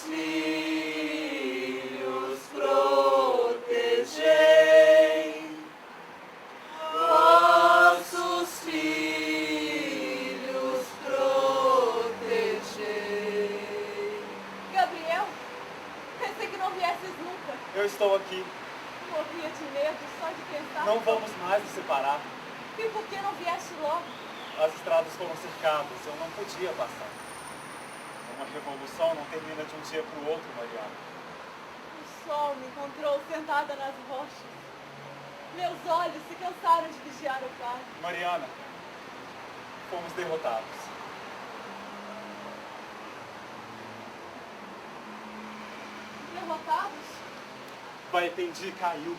filhos protegei, vossos filhos protegei. Gabriel, pensei que não viesses nunca. Eu estou aqui. Morria de medo só de pensar. Não vamos mais nos separar. E por que não vieste logo? As estradas foram cercadas. Eu não podia passar. Uma revolução não termina de um dia para o outro, Mariana. O sol me encontrou sentada nas rochas. Meus olhos se cansaram de vigiar o vale. Mariana, fomos derrotados. Derrotados? Baependi caiu.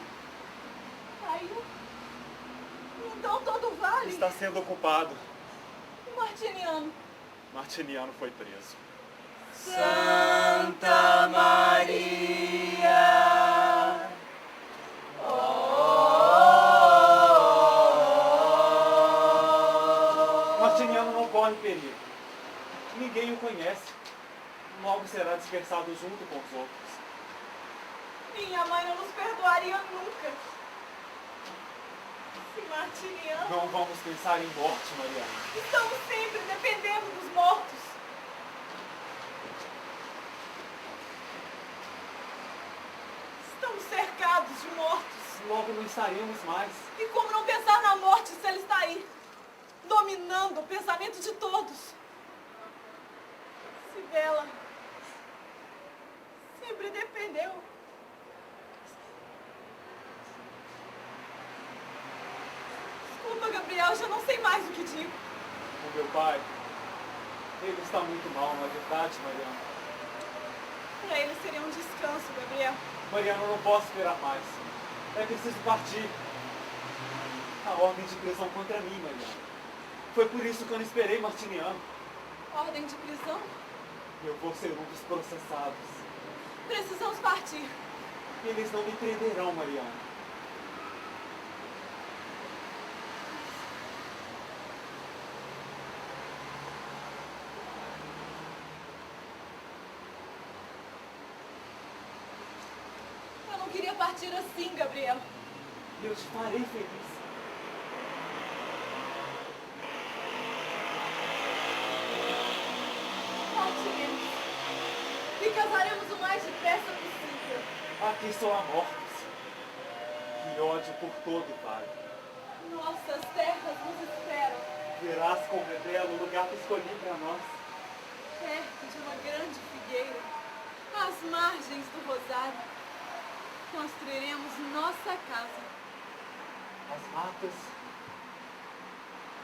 Caiu? Então todo o vale. Está sendo ocupado. O Martiniano. Martiniano foi preso. Santa Maria, Martiniano não corre perigo. Ninguém o conhece. Logo será dispersado junto com os outros. Minha mãe não nos perdoaria nunca. Se Martiniano... Não vamos pensar em morte, Mariana. Estamos sempre dependendo dos mortos. Estamos cercados de mortos. Logo não estaremos mais. E como não pensar na morte se ela está aí, dominando o pensamento de todos? Se dela sempre dependeu. Desculpa, Gabriel, já não sei mais o que digo. O meu pai, ele está muito mal, não é verdade, Mariana? Para ele seria um descanso, Gabriel. Mariana, eu não posso esperar mais. É preciso partir. A ordem de prisão contra mim, Mariana. Foi por isso que eu não esperei Martiniano. Ordem de prisão? Eu vou ser um dos processados. Precisamos partir. Eles não me prenderão, Mariana. Eu não queria partir assim, Gabriel. Eu te farei feliz. Partiremos. E casaremos o mais depressa possível. Aqui só há mortos. E ódio por todo o vale. Nossas terras nos esperam. Verás como é belo o lugar que escolhi para nós. Perto de uma grande figueira, às margens do Rosário, construiremos nossa casa. As matas,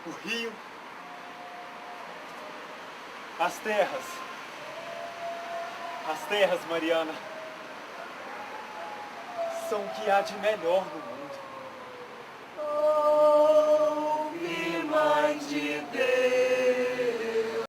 o rio, as terras. As terras, Mariana, são o que há de melhor no mundo. ouve, Mãe de Deus.